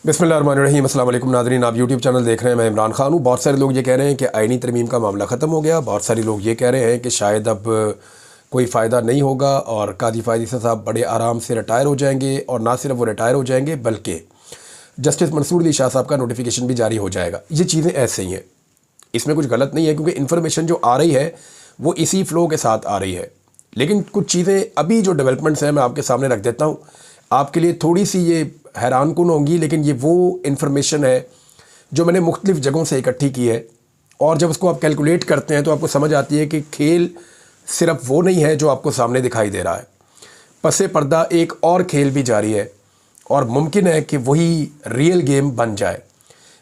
बिस्मिल्लाहिर्रहमानिर्रहीम। अस्सलाम वालेकुम नाज़रीन, आप यूट्यूब चैनल देख रहे हैं। मैं इमरान खान हूँ। बहुत सारे लोग ये कह रहे हैं कि आईनी तरमीम का मामला ख़त्म हो गया। बहुत सारे लोग ये कह रहे हैं कि शायद अब कोई फ़ायदा नहीं होगा और कादी फ़ायद ईसा साहब बड़े आराम से रिटायर हो जाएंगे, और ना सिर्फ वो रिटायर हो जाएंगे बल्कि जस्टिस मंसूर अली शाह साहब का नोटिफिकेशन भी जारी हो जाएगा। ये चीज़ें ऐसे ही हैं, इसमें कुछ गलत नहीं है, क्योंकि इन्फॉर्मेशन जो आ रही है वो इसी फ़्लो के साथ आ रही है। लेकिन कुछ चीज़ें अभी जो डेवलपमेंट्स हैं मैं आपके सामने रख देता हूँ। आपके लिए थोड़ी सी ये हैरान कुन होंगी, लेकिन ये वो इन्फॉर्मेशन है जो मैंने मुख्तलिफ़ जगहों से इकट्ठी की है, और जब उसको आप कैलकुलेट करते हैं तो आपको समझ आती है कि खेल सिर्फ वो नहीं है जो आपको सामने दिखाई दे रहा है। पसे पर्दा एक और खेल भी जारी है, और मुमकिन है कि वही रियल गेम बन जाए।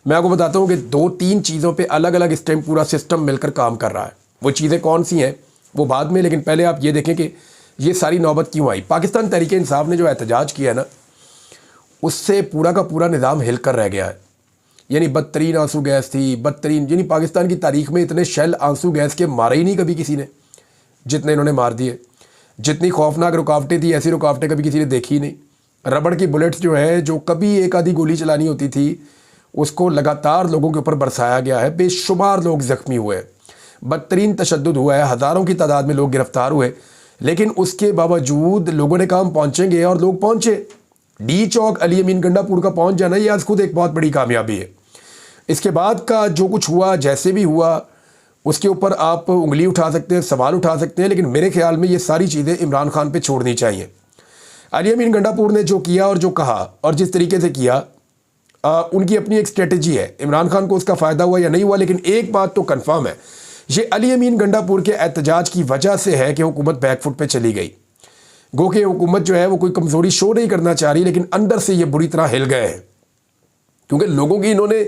मैं आपको बताता हूँ कि 2-3 चीज़ों पे अलग अलग इस टाइम पूरा सिस्टम मिलकर काम कर रहा है। वो चीज़ें कौन सी हैं वो बाद में, लेकिन पहले आप ये देखें कि ये सारी नौबत क्यों आई। पाकिस्तान तहरीक इंसाफ ने जो एहतजाज किया ना, उससे पूरा का पूरा निज़ाम हिल कर रह गया है। यानी बदतरीन आंसू गैस थी, बदतरीन, यानी पाकिस्तान की तारीख में इतने शेल आंसू गैस के मारे ही नहीं कभी किसी ने जितने इन्होंने मार दिए। जितनी खौफनाक रुकावटें थी, ऐसी रुकावटें कभी किसी ने देखी नहीं। रबड़ की बुलेट्स जो है, जो कभी एक आधी गोली चलानी होती थी, उसको लगातार लोगों के ऊपर बरसाया गया है। बेशुमार लोग ज़ख्मी हुए, बदतरीन तशद्दुद हुआ है, हज़ारों की तादाद में लोग गिरफ्तार हुए। लेकिन उसके बावजूद लोगों ने कहा हम पहुँचेंगे, और लोग पहुँचे। डी चौक अली अमीन गंडापुर का पहुँच जाना ये आज खुद एक बहुत बड़ी कामयाबी है। इसके बाद का जो कुछ हुआ, जैसे भी हुआ, उसके ऊपर आप उंगली उठा सकते हैं, सवाल उठा सकते हैं, लेकिन मेरे ख्याल में ये सारी चीज़ें इमरान खान पे छोड़नी चाहिए। अली अमीन गंडापुर ने जो किया और जो कहा और जिस तरीके से किया, उनकी अपनी एक स्ट्रेटजी है। इमरान खान को उसका फ़ायदा हुआ या नहीं हुआ, लेकिन एक बात तो कन्फर्म है, ये अली अमीन गंडापुर के एहतजाज की वजह से है कि हुकूमत बैकफुट पे चली गई। गो कि हुकूमत जो है वो कोई कमज़ोरी शो नहीं करना चाह रही, लेकिन अंदर से ये बुरी तरह हिल गए हैं, क्योंकि लोगों की इन्होंने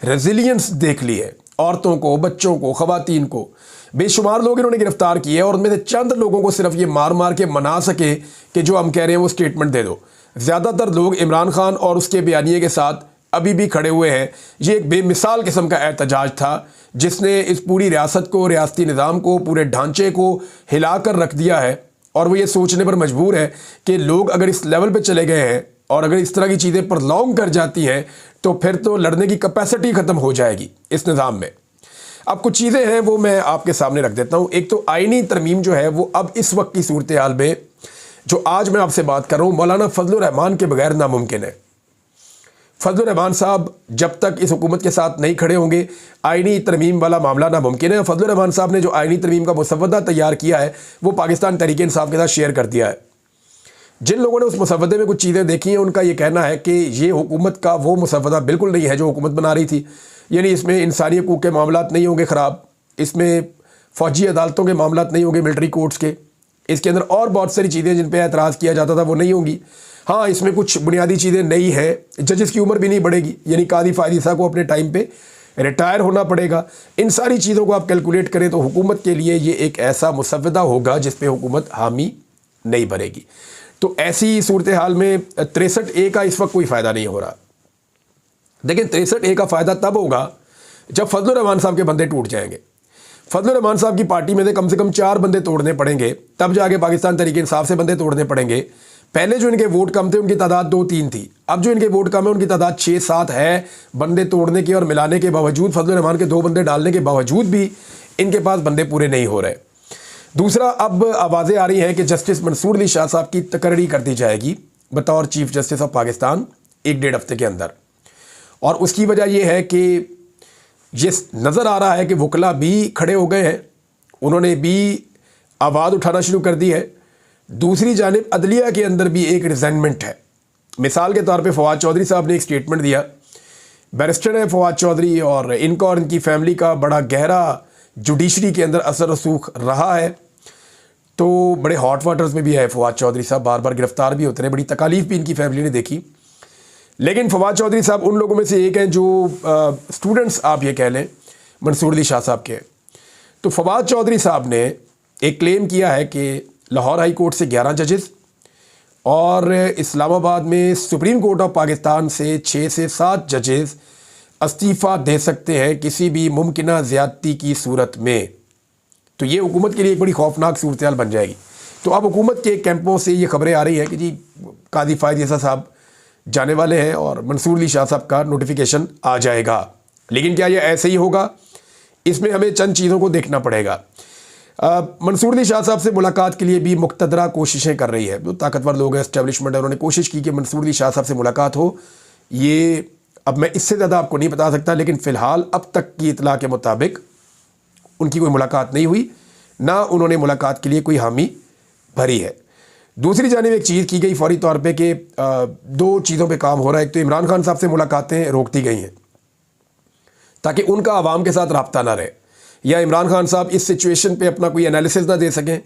रेजिलियंस देख ली है। औरतों को, बच्चों को, ख़वातीन को बेशुमार लोग इन्होंने गिरफ्तार किए, और उनमें से चंद लोगों को सिर्फ ये मार मार के मना सके कि जो हम कह रहे हैं वो स्टेटमेंट दे दो। ज़्यादातर लोग इमरान खान और उसके बयानिए के साथ अभी भी खड़े हुए हैं। ये एक बेमिसाल किस्म का एहतजाज था जिसने इस पूरी रियासत को, रियासती निज़ाम को, पूरे ढांचे को हिला कर रख दिया है। और वो ये सोचने पर मजबूर है कि लोग अगर इस लेवल पे चले गए हैं और अगर इस तरह की चीज़ें प्रलॉन्ग कर जाती हैं तो फिर तो लड़ने की कैपेसिटी ख़त्म हो जाएगी इस निज़ाम में। अब कुछ चीज़ें हैं वो मैं आपके सामने रख देता हूँ। एक तो आईनी तरमीम जो है वो अब इस वक्त की सूरत हाल में, जो आज मैं आपसे बात कर रहा हूँ, मौलाना फजलुर रहमान के बगैर नामुमकिन है। फजलुर रहमान साहब जब तक इस हुकूमत के साथ नहीं खड़े होंगे, आईनी तरमीम वाला मामला नामुमकिन है। फजलुर रहमान साहब ने जो आईनी तरमीम का मुसवदा तैयार किया है वो पाकिस्तान तहरीक इंसाफ के साथ शेयर कर दिया है। जिन लोगों ने उस मुसवदे में कुछ चीज़ें देखी हैं, उनका ये कहना है कि ये हुकूमत का वो मुसवदा बिल्कुल नहीं है जो हुकूमत बना रही थी। यानी इसमें इंसानी हकूक़ के मामलात नहीं होंगे ख़राब, इसमें फ़ौजी अदालतों के मामलात नहीं होंगे, मिलिट्री कोर्ट्स के, इसके अंदर और बहुत सारी चीज़ें जिन पर एतराज़ किया जाता था वो नहीं होंगी। हाँ, इसमें कुछ बुनियादी चीज़ें नई हैं। जजेस की उम्र भी नहीं बढ़ेगी, यानी कादी फ़ायद ईसा को अपने टाइम पे रिटायर होना पड़ेगा। इन सारी चीज़ों को आप कैलकुलेट करें तो हुकूमत के लिए ये एक ऐसा मुसवदा होगा जिस पे हुकूमत हामी नहीं भरेगी। तो ऐसी सूरत हाल में 63A का इस वक्त कोई फ़ायदा नहीं हो रहा। लेकिन 63A का फ़ायदा तब होगा जब फजलुर रहमान साहब के बंदे टूट जाएंगे। फजलुर रहमान साहब की पार्टी में से कम 4 बंदे तोड़ने पड़ेंगे, तब जाके पाकिस्तान तहरीक इंसाफ से बंदे तोड़ने पड़ेंगे। पहले जो इनके वोट कम थे उनकी तादाद 2-3 थी, अब जो इनके वोट कम है उनकी तादाद 6-7 है। बंदे तोड़ने के और मिलाने के बावजूद, फजलुर रहमान के 2 बंदे डालने के बावजूद भी इनके पास बंदे पूरे नहीं हो रहे। दूसरा, अब आवाज़ें आ रही हैं कि जस्टिस मंसूर अली शाह साहब की तकर्री कर दी जाएगी बतौर चीफ जस्टिस ऑफ पाकिस्तान 1-1.5 हफ्ते के अंदर। और उसकी वजह यह है कि ये नज़र आ रहा है कि वकला भी खड़े हो गए हैं, उन्होंने भी आवाज़ उठाना शुरू कर दी है। दूसरी जानिब अदलिया के अंदर भी एक रिजेंटमेंट है। मिसाल के तौर पे फवाद चौधरी साहब ने एक स्टेटमेंट दिया। बैरिस्टर है फवाद चौधरी, और इनका और इनकी फैमिली का बड़ा गहरा जुडिशरी के अंदर असर रसूख रहा है, तो बड़े हॉट वाटर्स में भी है फवाद चौधरी साहब, बार बार गिरफ्तार भी होते रहे, बड़ी तकालीफ भी इनकी फैमिली ने देखी। लेकिन फवाद चौधरी साहब उन लोगों में से एक हैं जो स्टूडेंट्स आप ये कह लें मंसूर अली शाह साहब के। तो फवाद चौधरी साहब ने एक क्लेम किया है कि लाहौर हाई कोर्ट से 11 जजेस और इस्लामाबाद में सुप्रीम कोर्ट ऑफ पाकिस्तान से 6 से 7 जजेस इस्तीफ़ा दे सकते हैं किसी भी मुमकिना ज़्यादती की सूरत में। तो ये हुकूमत के लिए एक बड़ी खौफनाक सूरत हाल बन जाएगी। तो अब हुकूमत के कैंपों से ये खबरें आ रही हैं कि जी कादी फ़ायद ईसा साहब जाने वाले हैं और मंसूर अली शाह साहब का नोटिफिकेशन आ जाएगा। लेकिन क्या ये ऐसे ही होगा? इसमें हमें चंद चीज़ों को देखना पड़ेगा। मंसूर अली शाह साहब से मुलाकात के लिए भी मुक़्तदरा कोशिशें कर रही है, जो ताकतवर लोग हैं, एस्टेब्लिशमेंट है, उन्होंने कोशिश की कि मंसूर अली शाह साहब से मुलाकात हो। ये अब मैं इससे ज़्यादा आपको नहीं बता सकता, लेकिन फ़िलहाल अब तक की इतला के मुताबिक उनकी कोई मुलाकात नहीं हुई, ना उन्होंने मुलाकात के लिए कोई हामी भरी है। दूसरी जानिब एक चीज़ की गई फौरी तौर पे कि दो चीज़ों पे काम हो रहा है। एक तो इमरान खान साहब से मुलाकातें रोक दी गई हैं ताकि उनका आवाम के साथ रब्ता ना रहे, या इमरान खान साहब इस सिचुएशन पे अपना कोई एनालिसिस ना दे सकें,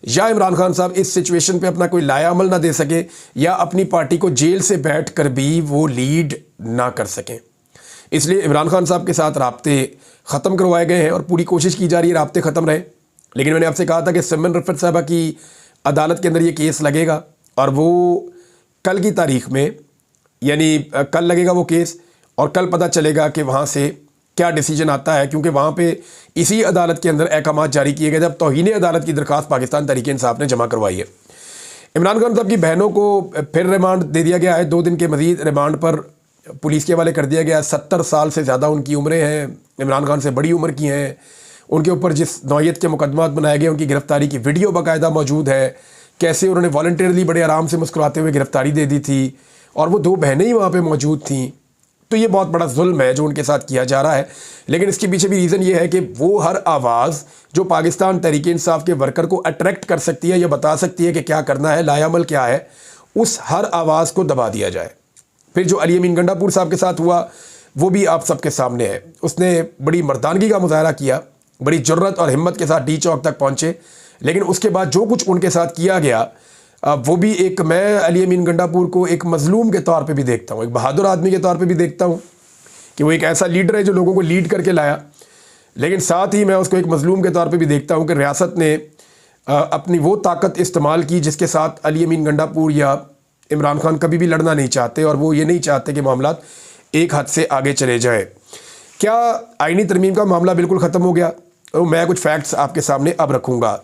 या इमरान खान साहब इस सिचुएशन पे अपना कोई लाया अमल ना दे सके, या अपनी पार्टी को जेल से बैठ कर भी वो लीड ना कर सकें। इसलिए इमरान खान साहब के साथ राब्ते ख़त्म करवाए गए हैं और पूरी कोशिश की जा रही है राब्ते ख़त्म रहे। लेकिन मैंने आपसे कहा था कि सिमरन रफ़त साहबा की अदालत के अंदर ये केस लगेगा और वो कल की तारीख़ में, यानी कल लगेगा वो केस और कल पता चलेगा कि वहाँ से क्या डिसीजन आता है, क्योंकि वहाँ पे इसी अदालत के अंदर अहकामात जारी किए गए जब तौहीन अदालत की दरख्वास्त पाकिस्तान तहरीक इंसाफ ने जमा करवाई है। इमरान खान साहब की बहनों को फिर रिमांड दे दिया गया है, 2 दिन के मज़ीद रिमांड पर पुलिस के हवाले कर दिया गया। 70 साल से ज़्यादा उनकी उम्रें हैं, इमरान खान से बड़ी उम्र की हैं। उनके ऊपर जिस नौयत के मुकदमात बनाए गए, उनकी गिरफ़्तारी की वीडियो बाकायदा मौजूद है, कैसे उन्होंने वॉलंटियरली बड़े आराम से मुस्कुराते हुए गिरफ़्तारी दे दी थी और वो 2 बहनें ही वहाँ पर मौजूद थीं। तो ये बहुत बड़ा जुल्म है जो उनके साथ किया जा रहा है। लेकिन इसके पीछे भी रीज़न ये है कि वो हर आवाज़ जो पाकिस्तान तहरीक इंसाफ के वर्कर को अट्रैक्ट कर सकती है या बता सकती है कि क्या करना है, लायामल क्या है, उस हर आवाज़ को दबा दिया जाए। फिर जो अली अमीन गंडापुर साहब के साथ हुआ वो भी आप सबके सामने है। उसने बड़ी मर्दानगी का मुजाहरा किया, बड़ी जुर्रत और हिम्मत के साथ डी चौक तक पहुँचे, लेकिन उसके बाद जो कुछ उनके साथ किया गया वो भी एक, मैं अली अमीन गंडापुर को एक मज़लूम के तौर पे भी देखता हूँ, एक बहादुर आदमी के तौर पे भी देखता हूँ कि वो एक ऐसा लीडर है जो लोगों को लीड करके लाया। लेकिन साथ ही मैं उसको एक मज़लूम के तौर पे भी देखता हूँ कि रियासत ने अपनी वो ताकत इस्तेमाल की जिसके साथ अली अमीन गंडापुर या इमरान खान कभी भी लड़ना नहीं चाहते, और वो ये नहीं चाहते कि मामलात एक हद से आगे चले जाए। क्या आईनी तरमीम का मामला बिल्कुल ख़त्म हो गया? तो मैं कुछ फैक्ट्स आपके सामने अब रखूँगा।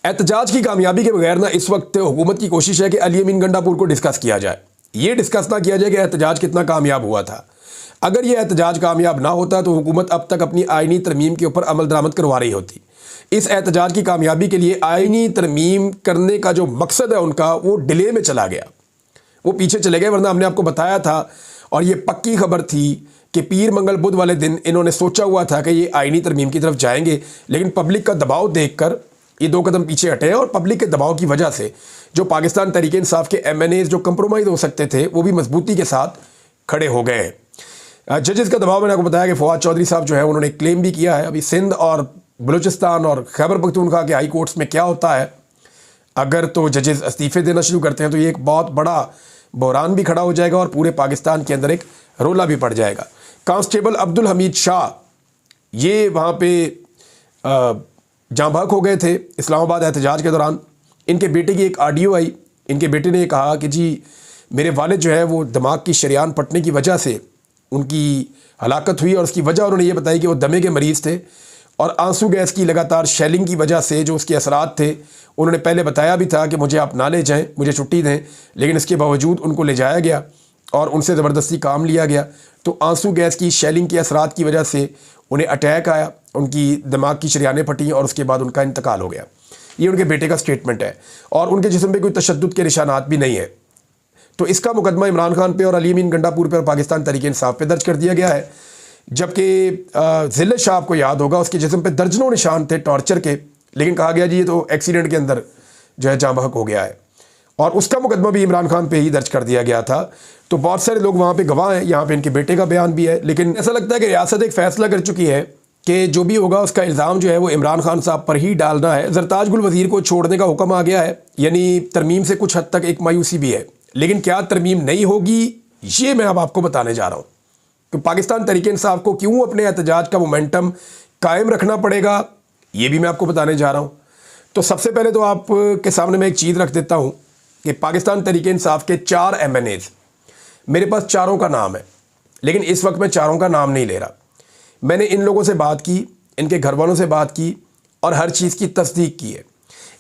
एहतजाज की कामयाबी के बगैर ना इस वक्त हुकूमत की कोशिश है कि अली अमीन गंडापुर को डिस्कस किया जाए। ये डिस्कस ना किया जाए कि एहतजाज कितना कामयाब हुआ था। अगर ये एहतजाज कामयाब ना होता तो हुकूमत अब तक अपनी आईनी तरमीम के ऊपर अमल दरामद करवा रही होती। इस एहतजाज की कामयाबी के लिए आईनी तरमीम करने का जो मकसद है उनका, वो डिले में चला गया, वो पीछे चले गए। वरना हमने आपको बताया था और ये पक्की खबर थी कि पीर मंगल बुध वाले दिन इन्होंने सोचा हुआ था कि ये आईनी तरमीम की तरफ जाएंगे, लेकिन पब्लिक का दबाव देखकर ये 2 कदम पीछे हटे हैं और पब्लिक के दबाव की वजह से जो पाकिस्तान तहरीक इंसाफ के MNAs जो कंप्रोमाइज़ हो सकते थे वो भी मजबूती के साथ खड़े हो गए हैं। जजेस का दबाव, मैंने आपको बताया कि फवाद चौधरी साहब जो है उन्होंने क्लेम भी किया है। अभी सिंध और बलूचिस्तान और खैबर पख्तूनख्वा के हाई कोर्ट्स में क्या होता है, अगर तो जजेस इस्तीफ़े देना शुरू करते हैं तो ये एक बहुत बड़ा बहरान भी खड़ा हो जाएगा और पूरे पाकिस्तान के अंदर एक रोला भी पड़ जाएगा। कांस्टेबल अब्दुल हमीद शाह ये वहाँ पे जाँ बहक हो गए थे इस्लामाबाद एहतजाज के दौरान। इनके बेटे की एक ऑडियो आई, इनके बेटे ने कहा कि जी मेरे वालिद जो है वो दिमाग की शरीयान फटने की वजह से उनकी हलाकत हुई, और उसकी वजह उन्होंने ये बताई कि वो दमे के मरीज़ थे और आंसू गैस की लगातार शेलिंग की वजह से जो उसके असरात थे, उन्होंने पहले बताया भी था कि मुझे आप ना ले जाएँ, मुझे छुट्टी दें, लेकिन इसके बावजूद उनको ले जाया गया और उनसे ज़बरदस्ती काम लिया गया। तो आंसू गैस की शेलिंग के असरात की वजह से उन्हें अटैक आया, उनकी दिमाग की शरीयानें फटी और उसके बाद उनका इंतकाल हो गया। ये उनके बेटे का स्टेटमेंट है और उनके जिस्म पे कोई तशद्दुद के निशानात भी नहीं है। तो इसका मुकदमा इमरान खान पे और अली अमीन गंडापुर पे और पाकिस्तान तहरीक इंसाफ पे दर्ज कर दिया गया है। जबकि ज़िल्लत शाह आपको याद होगा, उसके जिस्म पे दर्जनों निशान थे टॉर्चर के, लेकिन कहा गया जी ये तो एक्सीडेंट के अंदर जो है जाँ बहक हो गया है, और उसका मुकदमा भी इमरान खान पे ही दर्ज कर दिया गया था। तो बहुत सारे लोग वहाँ पे गवाह हैं, यहाँ पे इनके बेटे का बयान भी है। लेकिन ऐसा लगता है कि रियासत एक फ़ैसला कर चुकी है कि जो भी होगा उसका इल्ज़ाम जो है वो इमरान खान साहब पर ही डालना है। ज़रताज गुल वज़ीर को छोड़ने का हुक्म आ गया है, यानी तरमीम से कुछ हद तक एक मायूसी भी है। लेकिन क्या तरमीम नहीं होगी, ये मैं अब आपको बताने जा रहा हूँ कि पाकिस्तान तहरीक इंसाफ को क्यों अपने एहतजाज का मोमेंटम कायम रखना पड़ेगा, ये भी मैं आपको बताने जा रहा हूँ। तो सबसे पहले तो आपके सामने मैं एक चीज़ रख देता हूँ कि पाकिस्तान तहरीक इंसाफ के 4 MNAs, मेरे पास चारों का नाम है, लेकिन इस वक्त मैं चारों का नाम नहीं ले रहा। मैंने इन लोगों से बात की, इनके घर वालों से बात की और हर चीज़ की तस्दीक की है।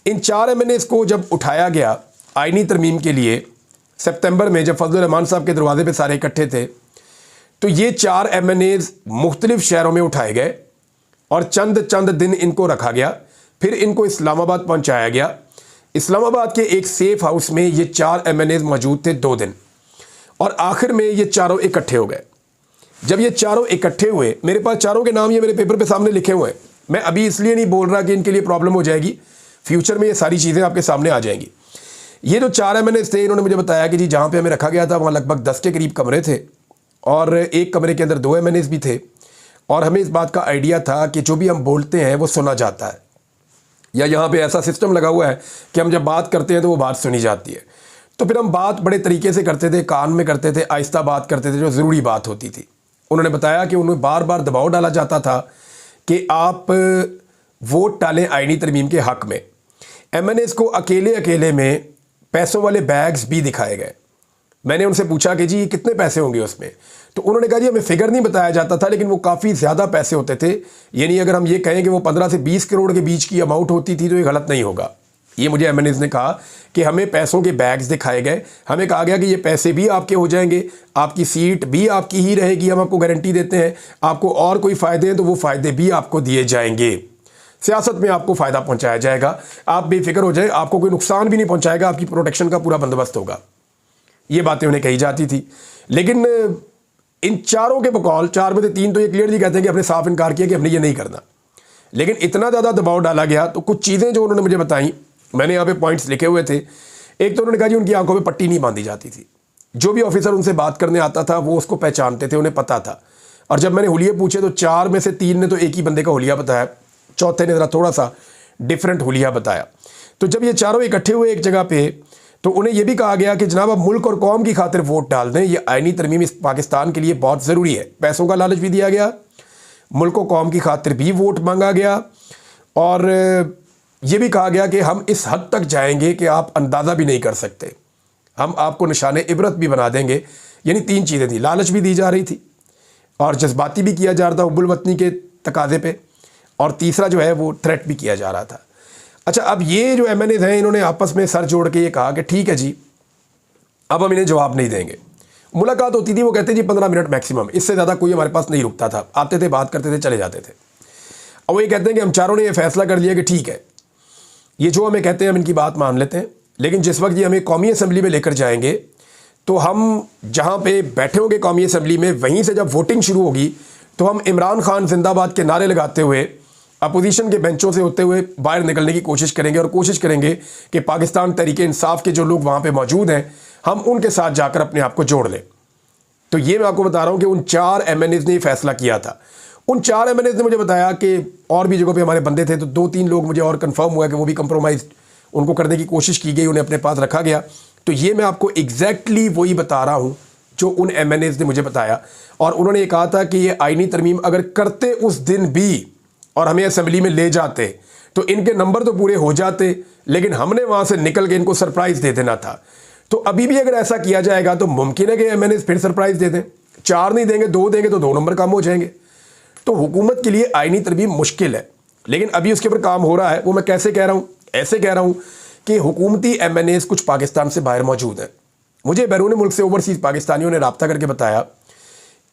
इन 4 MNAs को जब उठाया गया आईनी तरमीम के लिए सितंबर में जब फजलुर रहमान साहब के दरवाजे पे सारे इकट्ठे थे, तो ये 4 MNAs मुख्तलिफ शहरों में उठाए गए और चंद दिन इनको रखा गया। फिर इनको इस्लामाबाद पहुंचाया गया। इस्लामाबाद के एक सेफ हाउस में ये 4 MNAs मौजूद थे 2 दिन, और आखिर में ये चारों इकट्ठे हो गए। जब ये चारों इकट्ठे हुए, मेरे पास चारों के नाम ये मेरे पेपर पे सामने लिखे हुए हैं। मैं अभी इसलिए नहीं बोल रहा कि इनके लिए प्रॉब्लम हो जाएगी, फ्यूचर में ये सारी चीज़ें आपके सामने आ जाएंगी। ये जो 4 MNAs थे, इन्होंने मुझे बताया कि जी जहाँ पे हमें रखा गया था वहाँ लगभग 10 के करीब कमरे थे और एक कमरे के अंदर 2 MNAs भी थे, और हमें इस बात का आइडिया था कि जो भी हम बोलते हैं वो सुना जाता है, या यहाँ पे ऐसा सिस्टम लगा हुआ है कि हम जब बात करते हैं तो वो बात सुनी जाती है। तो फिर हम बात बड़े तरीके से करते थे, कान में करते थे, आहिस्ता बात करते थे, जो ज़रूरी बात होती थी। उन्होंने बताया कि उन्हें बार बार दबाव डाला जाता था कि आप वोट डालें आईनी तरमीम के हक़ में। MNAs को अकेले में पैसों वाले बैग्स भी दिखाए गए। मैंने उनसे पूछा कि जी ये कितने पैसे होंगे उसमें, तो उन्होंने कहा जी हमें फिगर नहीं बताया जाता था, लेकिन वो काफ़ी ज़्यादा पैसे होते थे। यानी अगर हम ये कहें कि वो 15 से 20 करोड़ के बीच की अमाउंट होती थी तो ये गलत नहीं होगा। ये मुझे MNAs ने कहा कि हमें पैसों के बैग्स दिखाए गए, हमें कहा गया कि ये पैसे भी आपके हो जाएंगे, आपकी सीट भी आपकी ही रहेगी, हम आपको गारंटी देते हैं। आपको और कोई फ़ायदे हैं तो वो फ़ायदे भी आपको दिए जाएंगे, सियासत में आपको फ़ायदा पहुंचाया जाएगा, आप बेफिक्र हो जाए, आपको कोई नुकसान भी नहीं पहुंचाएगा, आपकी प्रोटेक्शन का पूरा बंदोबस्त होगा। ये बातें उन्हें कही जाती थी। लेकिन इन चारों के बकौल 4 में से 3 तो ये क्लियरली कहते हैं कि हमने साफ इनकार किया कि हमने ये नहीं करना। लेकिन इतना ज़्यादा दबाव डाला गया तो कुछ चीज़ें जो उन्होंने मुझे बताई, मैंने यहाँ पे पॉइंट्स लिखे हुए थे। एक तो उन्होंने कहा जी उनकी आंखों में पट्टी नहीं बांधी जाती थी। जो भी ऑफिसर उनसे बात करने आता था वो उसको पहचानते थे, उन्हें पता था। और जब मैंने हुलिये पूछे तो 4 में से 3 ने तो एक ही बंदे का हुलिया बताया, चौथे ने ज़रा थोड़ा सा डिफरेंट हुलिया बताया। तो जब ये चारों इकट्ठे हुए एक जगह पे, तो उन्हें यह भी कहा गया कि जनाब आप मुल्क और कौम की खातिर वोट डाल दें, ये आईनी तरमीम इस पाकिस्तान के लिए बहुत ज़रूरी है। पैसों का लालच भी दिया गया, मुल्क और कौम की खातिर भी वोट मांगा गया, और ये भी कहा गया कि हम इस हद तक जाएंगे कि आप अंदाज़ा भी नहीं कर सकते, हम आपको निशाने इबरत भी बना देंगे। यानी 3 चीज़ें थी, लालच भी दी जा रही थी और जज्बाती भी किया जा रहा था हुब्बुल वतनी के तकाजे पे, और तीसरा जो है वो थ्रेट भी किया जा रहा था। अच्छा, अब ये जो MNAs हैं इन्होंने आपस में सर जोड़ के ये कहा कि ठीक है जी अब हम इन्हें जवाब नहीं देंगे। मुलाकात होती थी, वो कहते जी 15 मिनट मैक्सिमम, इससे ज़्यादा कोई हमारे पास नहीं रुकता था, आते थे, बात करते थे, चले जाते थे। और वो ये कहते हैं कि हम चारों ने ये फैसला कर लिया कि ठीक है ये जो हमें कहते हैं हम इनकी बात मान लेते हैं, लेकिन जिस वक्त ये हमें कौमी असम्बली में लेकर जाएंगे तो हम जहाँ पे बैठे होंगे कौमी असम्बली में, वहीं से जब वोटिंग शुरू होगी तो हम इमरान खान जिंदाबाद के नारे लगाते हुए अपोजिशन के बेंचों से होते हुए बाहर निकलने की कोशिश करेंगे, और कोशिश करेंगे कि पाकिस्तान तहरीक इंसाफ के जो लोग वहाँ पे मौजूद हैं हम उनके साथ जाकर अपने आप को जोड़ लें। तो ये मैं आपको बता रहा हूँ कि उन 4 MNAs ने फैसला किया था। उन 4 MNAs ने मुझे बताया कि और भी जगहों पे हमारे बंदे थे, तो 2-3 लोग मुझे और कंफर्म हुआ कि वो भी कंप्रोमाइज़ उनको करने की कोशिश की गई, उन्हें अपने पास रखा गया। तो ये मैं आपको एग्जैक्टली वही बता रहा हूँ जो उन MNAs ने मुझे बताया। और उन्होंने ये कहा था कि ये आईनी तरमीम अगर करते उस दिन भी और हमें असम्बली में ले जाते तो इनके नंबर तो पूरे हो जाते, लेकिन हमने वहाँ से निकल के इनको सरप्राइज़ दे देना था। तो अभी भी अगर ऐसा किया जाएगा तो मुमकिन है कि MNAs फिर सरप्राइज़ दे दें। 4 नहीं देंगे, 2 देंगे तो 2 नंबर कम हो जाएंगे। तो हुकूमत के लिए आईनी तरमीम मुश्किल है, लेकिन अभी उसके ऊपर काम हो रहा है। वो मैं कैसे कह रहा हूँ, ऐसे कह रहा हूँ कि हुकूमती MNAs कुछ पाकिस्तान से बाहर मौजूद हैं। मुझे बैरून मुल्क से ओवरसीज़ पाकिस्तानियों ने रब्ता करके बताया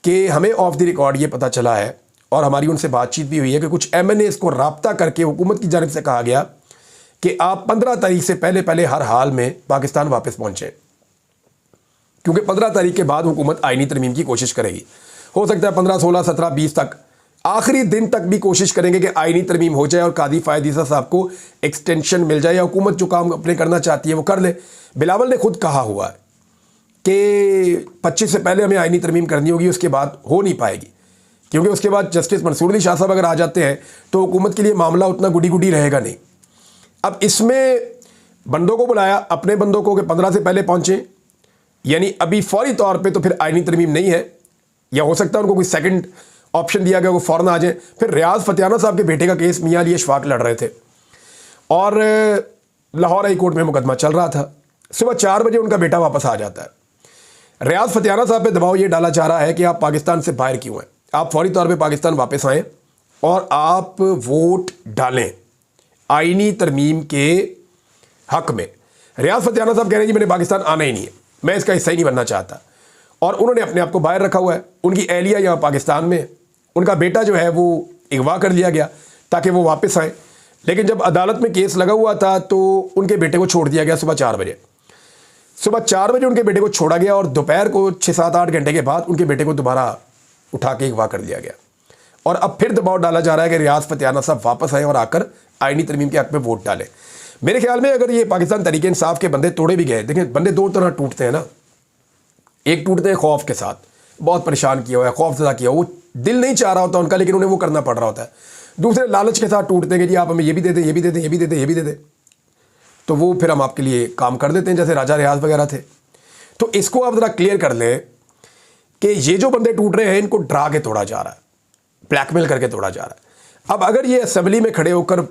कि हमें ऑफ द रिकॉर्ड ये पता चला है, और हमारी उनसे बातचीत भी हुई है, कि कुछ MNAs को रब्ता करके हुकूमत की जानिब से कहा गया कि आप 15 तारीख से पहले हर हाल में पाकिस्तान वापस पहुँचें, क्योंकि 15 तारीख के बाद हुकूमत आईनी तरमीम की कोशिश करेगी। हो सकता है 15, 16, 17, 20 तक, आखिरी दिन तक भी कोशिश करेंगे कि आईनी तरमीम हो जाए और कादी फ़ायद ईसा साहब को एक्सटेंशन मिल जाए, या हुकूमत जो काम अपने करना चाहती है वो कर ले। बिलावल ने खुद कहा हुआ है कि 25 से पहले हमें आईनी तरमीम करनी होगी, उसके बाद हो नहीं पाएगी, क्योंकि उसके बाद जस्टिस मंसूर अली शाह साहब अगर आ जाते हैं तो हुकूमत के लिए मामला उतना गुडी रहेगा नहीं। अब इसमें बंदों को बुलाया, अपने बंदों को, कि 15 से पहले पहुँचें, यानी अभी फौरी तौर पे तो फिर आईनी तरमीम नहीं है, या हो सकता है उनको कोई सेकंड ऑप्शन दिया गया, वो फ़ौरन आ जाए। फिर रियाज फतियाना साहब के बेटे का केस मियां अली अशफाक लड़ रहे थे और लाहौर हाई कोर्ट में मुकदमा चल रहा था। सुबह 4 बजे उनका बेटा वापस आ जाता है। रियाज फतियाना साहब पे दबाव ये डाला जा रहा है कि आप पाकिस्तान से बाहर क्यों हैं, आप फौरी तौर पे पाकिस्तान वापस आएँ और आप वोट डालें आईनी तरमीम के हक़ में। रियाज फतियाना साहब कह रहे हैं जी मैंने पाकिस्तान आना ही नहीं है, मैं इसका हिस्सा ही नहीं बनना चाहता। और उन्होंने अपने आप को बाहर रखा हुआ है। उनकी एहलिया यहाँ पाकिस्तान में, उनका बेटा जो है वो अगवा कर लिया गया ताकि वो वापस आए, लेकिन जब अदालत में केस लगा हुआ था तो उनके बेटे को छोड़ दिया गया सुबह 4 बजे। सुबह 4 बजे उनके बेटे को छोड़ा गया और दोपहर को 6-7-8 घंटे के बाद उनके बेटे को दोबारा उठा के अगवा कर लिया गया। और अब फिर दबाव डाला जा रहा है कि रियाज फतेहाना साहब वापस आए और आकर आईनी तरमीम के हक में वोट डालें। मेरे ख्याल में अगर ये पाकिस्तान तहरीक इंसाफ के बंदे तोड़े भी गए, देखें बंदे दो तरह टूटते हैं ना, एक टूटते हैं खौफ के साथ, बहुत परेशान किया हुआ है, खौफजदा किया, वो दिल नहीं चाह रहा होता उनका लेकिन उन्हें वो करना पड़ रहा होता है। दूसरे लालच के साथ टूटते हैं कि जी आप हमें ये भी दे दें, ये भी दे दें, ये भी दे दें, ये भी दे दें, तो वो फिर हम आपके लिए काम कर देते हैं, जैसे राजा रियाज वगैरह थे। तो इसको आप ज़रा क्लियर कर लें कि ये जो बंदे टूट रहे हैं इनको डरा के तोड़ा जा रहा है, ब्लैकमेल करके तोड़ा जा रहा है। अब अगर ये असेंबली में खड़े होकर,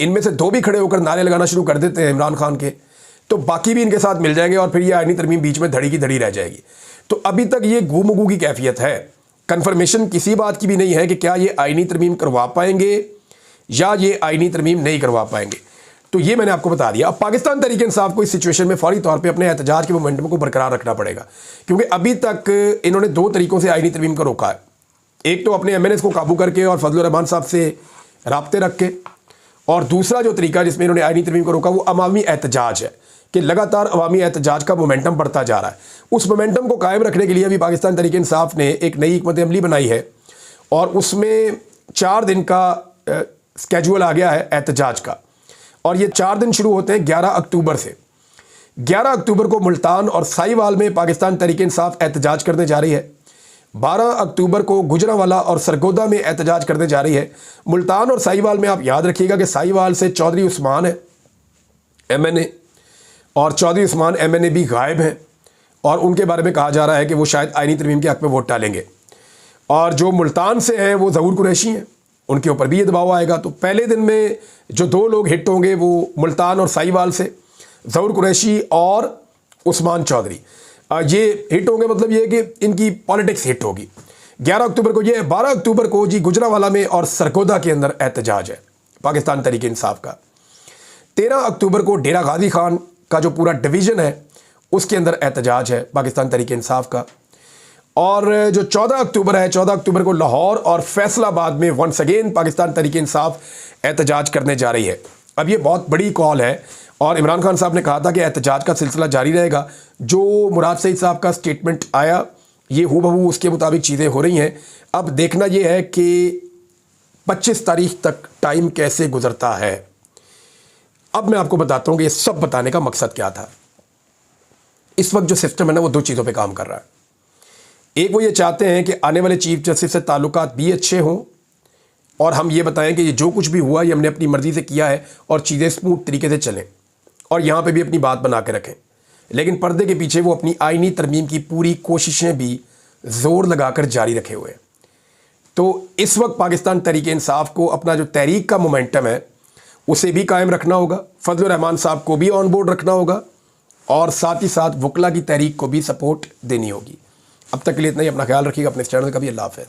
इनमें से 2 भी खड़े होकर नारे लगाना शुरू कर देते हैं इमरान खान के, तो बाकी भी इनके साथ मिल जाएंगे और फिर ये आईनी तरमीम बीच में धड़ी की धड़ी रह जाएगी। तो अभी तक ये गुमगू की कैफियत है, कन्फर्मेशन किसी बात की भी नहीं है कि क्या ये आईनी तरमीम करवा पाएंगे या ये आईनी तरमीम नहीं करवा पाएंगे। तो ये मैंने आपको बता दिया। अब पाकिस्तान तहरीक इंसाफ को इस सिचुएशन में फौरी तौर पे अपने एहतजाज के मोमेंटम को बरकरार रखना पड़ेगा, क्योंकि अभी तक इन्होंने 2 तरीकों से आईनी तरमीम को रोका है। एक तो अपने MNAs को काबू करके और फजलुर रहमान साहब से राब्ते रख के, और दूसरा जो तरीका जिसमें इन्होंने आईनी तरमीम को रोका वो अवामी एहतजाज है कि लगातार अवामी एहतजाज का मोमेंटम बढ़ता जा रहा है। उस मोमेंटम को कायम रखने के लिए अभी पाकिस्तान तहरीक इंसाफ ने एक नई हिकमत अमली बनाई है और उसमें 4 दिन का स्केजुअल आ गया है एहतजाज का, और ये 4 दिन शुरू होते हैं 11 अक्टूबर से। 11 अक्टूबर को मुल्तान और साहिवाल में पाकिस्तान तहरीक इंसाफ एहतजाज करने जा रही है। 12 अक्टूबर को गुजरांवाला और सरगोदा में एहतजाज करने जा रही है। मुल्तान और साहिवाल में आप याद रखिएगा कि साहिवाल से चौधरी उस्मान है MNA, और चौधरी उस्मान MNA भी गायब हैं और उनके बारे में कहा जा रहा है कि वो शायद आईनी तरमीम के हक में वोट डालेंगे। और जो मुल्तान से हैं वो ज़हूर कुरैशी हैं, उनके ऊपर भी ये दबाव आएगा। तो पहले दिन में जो 2 लोग हिट होंगे वो मुल्तान और साहिवाल से, ज़हूर कुरैशी और उस्मान चौधरी, ये हिट होंगे। मतलब ये कि इनकी पॉलिटिक्स हिट होगी। 11 अक्टूबर को ये, 12 अक्टूबर को जी गुजरांवाला में और सरगोदा के अंदर एहतजाज है पाकिस्तान तहरीक इंसाफ का। 13 अक्टूबर को डेरा गाजी खान का जो पूरा डिवीज़न है उसके अंदर एहतजाज है पाकिस्तान तहरीक इंसाफ का। और जो 14 अक्टूबर है, 14 अक्टूबर को लाहौर और फैसलाबाद में वंस अगेन पाकिस्तान तहरीक इंसाफ एहतजाज करने जा रही है। अब ये बहुत बड़ी कॉल है और इमरान खान साहब ने कहा था कि एहतजाज का सिलसिला जारी रहेगा। जो मुराद सईद साहब का स्टेटमेंट आया ये हूबहू उसके मुताबिक चीज़ें हो रही हैं। अब देखना ये है कि 25 तारीख तक टाइम कैसे गुजरता है। अब मैं आपको बताता हूँ कि ये सब बताने का मकसद क्या था। इस वक्त जो सिस्टम है ना वो 2 चीज़ों पे काम कर रहा है। एक, वो ये चाहते हैं कि आने वाले चीफ जस्टिस से ताल्लुकात भी अच्छे हों और हम ये बताएं कि ये जो कुछ भी हुआ ये हमने अपनी मर्ज़ी से किया है और चीज़ें स्मूथ तरीके से चलें, और यहाँ पे भी अपनी बात बना के रखें। लेकिन पर्दे के पीछे वो अपनी आईनी तरमीम की पूरी कोशिशें भी ज़ोर लगाकर जारी रखे हुए हैं। तो इस वक्त पाकिस्तान तहरीक इंसाफ को अपना जो तहरीक का मोमेंटम है उसे भी कायम रखना होगा, फजलुर रहमान साहब को भी ऑन बोर्ड रखना होगा और साथ ही साथ वकला की तहरीक को भी सपोर्ट देनी होगी। अब तक के लिए इतना ही। अपना ख्याल रखिएगा, अपने इस चैनल का भी। अल्लाह हाफ़िज़।